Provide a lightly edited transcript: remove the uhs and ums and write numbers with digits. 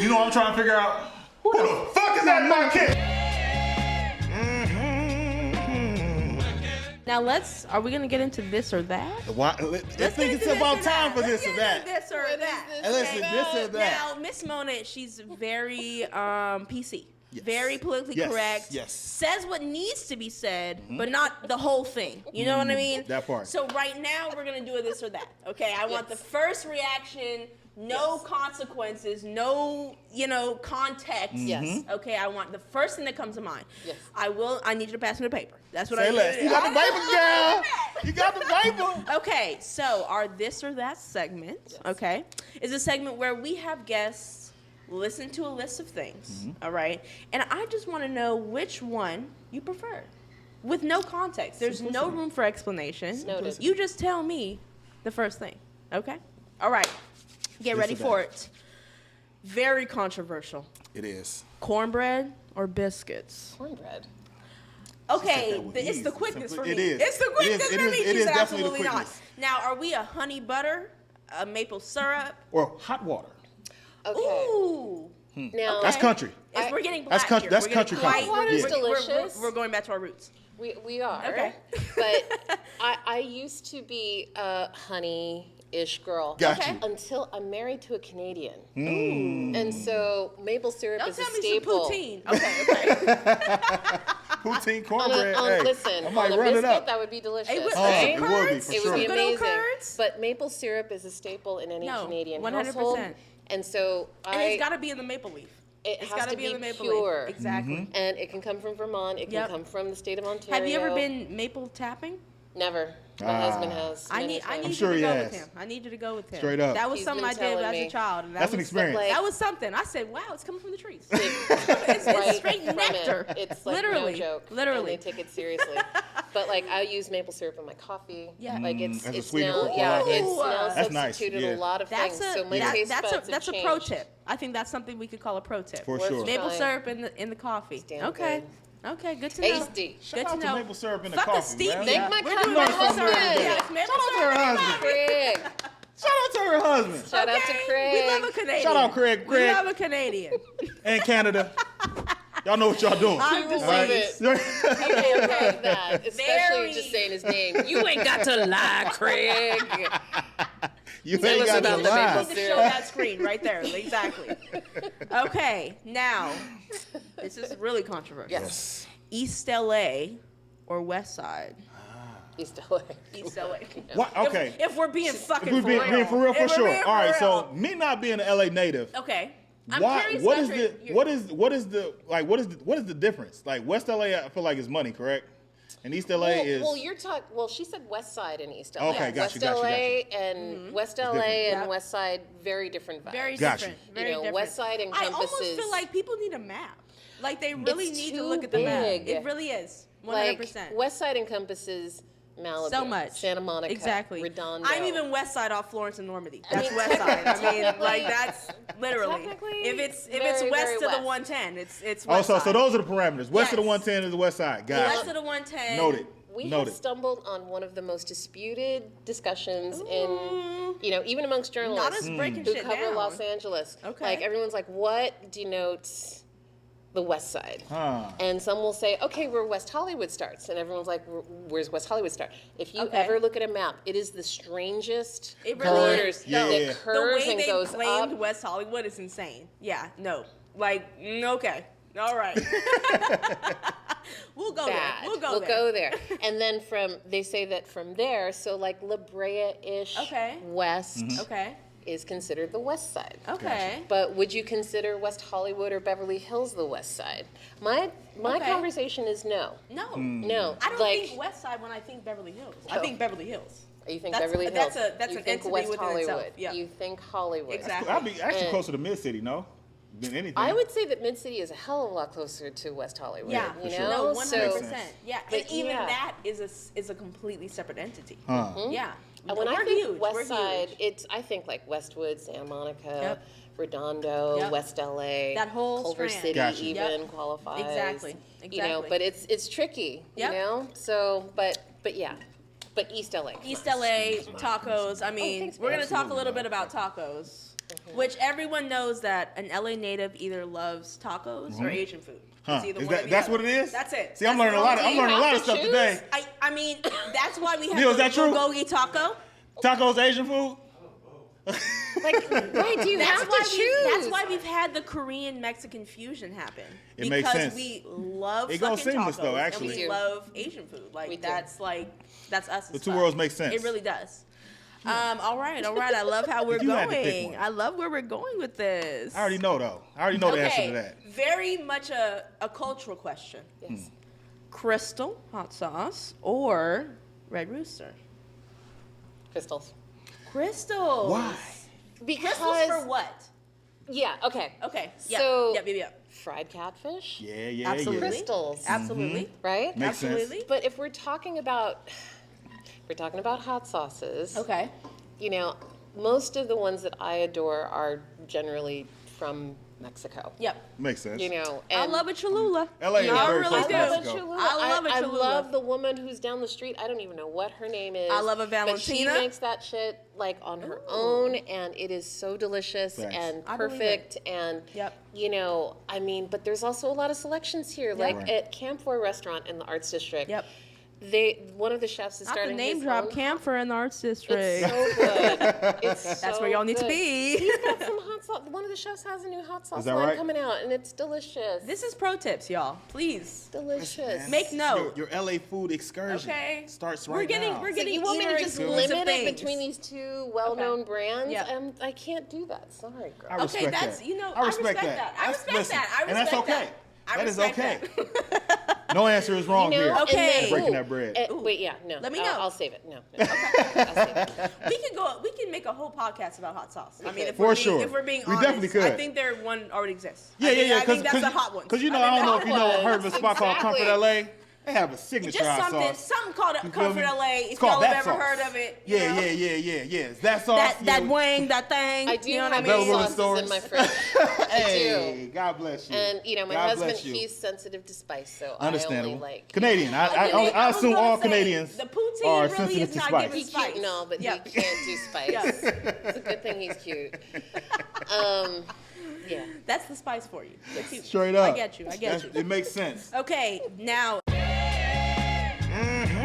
You know what I'm trying to figure out? Who the fuck is that market? Now are we gonna get into this or that? I think it's about time for this or that. This or that. Listen, this or that. Now, Miss Mona, she's very PC. Yes. Very politically correct. Yes. Says what needs to be said, but not the whole thing. You know what I mean? That part. So right now we're gonna do a this or that. Okay. I want the first reaction. No consequences, no, context. Yes. Okay, I want the first thing that comes to mind. Yes. I need you to pass me the paper. That's what Say I less. need. You got the paper, girl. You got the paper. Okay, so our this or that segment, okay, is a segment where we have guests listen to a list of things, all right? And I just want to know which one you prefer. With no context. There's no room for explanation. Noted. You just tell me the first thing, okay? All right. Get ready for it. Very controversial. It is. Cornbread or biscuits? Cornbread. Okay, with it's ease. the quickness for me. It is. It's the quickness It for is- me. it She is said definitely the absolutely not. quickness. Now, are we a honey butter, a maple syrup? Or hot water. Okay. Ooh. Now, That's country. We're getting black That's country- here. that's We're getting country quite- country. Hot water is we're- delicious. We're going back to our roots. we are. Okay. But I used to be a honey-ish girl. Got Okay. you. Until I'm married to a Canadian. Mm. And so maple syrup Don't is a tell me staple. some poutine. Okay. Poutine On cornbread. a, hey, listen, I might on a run it biscuit, up. that would be delicious. It would- Oh, it would be curds? for It sure. would be Good old amazing. curds? But maple syrup is a staple in any No, Canadian 100%. household. And so And it's got to be in the maple leaf. it It's has got to be in the be maple pure. leaf. Exactly. And it can come from Vermont. It can Yep. come from the state of Ontario. Have you ever been maple tapping? Never. My husband has. I many need times. you sure to he go has. with him. I need you to go with him. Straight up. That was He's something been I did telling as me. a child. And That's an was- experience. like- That was something. I said, "Wow, it's coming from the trees." It's It's straight from nectar. It. It's like Literally. no joke. Literally. And they take it seriously. But like I use maple syrup in my coffee. Yeah. Like it's As a it's sweetener now for yeah coffee. it's now That's nice, substituted yeah. a lot of That's things. a So my that- taste that's buds a that's have a pro changed. tip. I think that's something we could call a pro tip. For Worth sure. Maple trying. syrup in the coffee. damn Okay. Okay, good to know. Tasty. Shout Good out to to know. maple syrup in the Fuck coffee, the stevia. man. Thank my We're doing husband. maple syrup. Husband. Yes, maple Shout out to syrup. her husband. Craig. Shout out to her husband. Shout out to Okay, Craig. We love a Canadian. Shout out Craig. We Craig. love a Canadian. And Canada. Y'all know what y'all doing. I'm just All right? saying. Okay, okay, that. Especially Very- just saying his name. You ain't got to lie, Craig. You Tell ain't us got about to the lie. maple I need to show that screen right there. Exactly. Okay, now this is really controversial. Yes. East LA or West Side? East LA. East LA. What? Okay. If we're being fucking If we're being for real, for If we're sure. being All right. for So real. me not being an LA native, Okay. I'm why? curious What about is your- the your- what is the difference? Like West LA, I feel like is money, correct? And East LA is Well, you're talking. Well, she said West Side and East LA. Okay, got West you, got you, got LA you. and West LA different. and Yep. West Side, very different vibes. Very Gotcha. different. Very You know, different. West Side I almost encompasses- feel like people need a map. Like they really It's need to too look at the map. big. It really is. 100%. Like West Side encompasses Malibu, So much. Santa Monica, Exactly. Redondo. I'm even West Side off Florence and Normandy. That's mean, West Side. I mean, technically- like that's literally. technically If it's very, west very to west. the 110, it's Oh, West so Side. those are the parameters. West of the Yes. 110 is the West Side. Got West it. of the 110. Noted. We Noted. have stumbled on one of the most disputed discussions in, Ooh. even amongst journalists Not us breaking who shit cover down. Los Angeles. Okay. Like everyone's like, what denotes the West Side? Huh. And some will say, okay, where West Hollywood starts. And everyone's like, where's West Hollywood start? If you Okay. ever look at a map, it is the strangest It really corners is. Yeah, that yeah. The curves way and they goes claimed up. West Hollywood is insane. Yeah, no. Like, okay. All right. We'll go Bad. there. We'll We'll there. go there. And then they say that from there, so like La Brea-ish Okay. west Okay. is considered the West Side. Okay. But would you consider West Hollywood or Beverly Hills the West Side? My Okay. conversation is no. No. No. I don't like, think West Side when I think Beverly Hills. I No. think Beverly Hills. you think that's- Beverly Hills. that's you an think entity West within Hollywood. itself. Yeah. You think Hollywood. Exactly. I'd be actually And- closer to Mid City, no, than anything. I would say that Mid-City is a hell of a lot closer to West Hollywood. Yeah. You For know? sure. No, So- 100%. Yeah. But And even yeah. that is a completely separate entity. Huh. Yeah. And when I We're think huge. West We're Side, huge. I think like Westwood, Santa Monica, Yep. Redondo, Yep. West LA, That whole Culver strand. City Gotcha. even Yep. qualifies. Exactly. You know, Exactly. but it's tricky. Yep. You know, so but yeah, but East LA. East LA tacos. I mean, thanks, we're gonna talk a Absolutely. little bit about tacos. Which everyone knows that an LA native either loves tacos or Asian food. Huh. It's either Is one or that, the that's other. what it is? That's it. See, I'm learning a lot of stuff today. I mean, that's why we have Neil, is that true? bulgogi taco. Tacos, Asian food? Like, why do you have to choose? That's why we've had the Korean Mexican fusion happen. It makes sense. Because we love It fucking goes seamless, tacos, though, and actually. we love Asian food. We do. That's us. The two worlds make sense. It really does. All right. I love how we're You had to pick going. one. I love where we're going with this. I already know, though. I already know the answer to that. Very much a cultural question. Yes. Crystal hot sauce or Red Rooster? Crystals. Crystals. Why? Because Crystals for what? Yeah. Okay. Okay. Yeah. So yeah. fried catfish. Yeah. Absolutely. Crystals. Absolutely. Right. Makes sense. Absolutely. But if we're talking about hot sauces, Okay. you know, most of the ones that I adore are generally from Mexico. Yep. Makes sense. You know, I and love a Cholula. LA is I very really close do. to I love a Mexico. Cholula. I love a I Cholula. love the woman who's down the street. I don't even know what her name is. I love a But she Valentina. makes that shit like on her own, and it is so delicious Thanks. and I believe perfect. And Yep. you know, I mean, but there's also a lot of selections here. Like Right. at Camphor Restaurant in the Arts District. Yep. One of the chefs is Not starting the name his drop own- Camphor in the Arts District. It's so good. It's That's so where y'all need to good. be. He's got some hot sauce. One of the chefs has a new hot sauce that line right? coming out, and it's delicious. This is pro tips, y'all. Please. delicious. Make note. Your LA food excursion Okay. starts We're right getting now. we're So getting you want me to eater just exclusive limit it things. between these two well-known brands? Yep. I can't do that. Sorry, girl. I respect that's that. I respect that. I respect listen, that. I and that's respect okay. that. I That is respect okay. that. No answer is wrong You know, here. and Okay. then- Breaking ooh, that bread. wait, yeah, no. Let me know. I'll save it. No. I'll save it. We can make a whole podcast about hot sauce. I mean, if For we're sure. being, if we're being We honest, definitely could. I think there one already exists. Yeah, I think that's the hot one. Because you know, I don't know if you know, heard of a spot called Exactly. Comfort LA. They have a signature Just hot something, sauce. something called You feel Comfort me? LA. It's If called y'all that have ever sauce. heard of it, you know? Yeah. That sauce. That yeah. wang, that thing. I do you know what I have mean? Available in sauces stores. in my fridge. Hey, God bless you. And you know, my God husband, bless you. he's sensitive to spice, so Understandable. I only like Canadian. I was assume gonna all say, Canadians the poutine are really sensitive is to not spice. giving He's cute and all, but Yep. he can't do spice. Yes. It's a good thing he's cute. Yeah. That's the spice for you. They're cute. Straight up. I get you. It makes sense. Okay, now. Mm-hmm.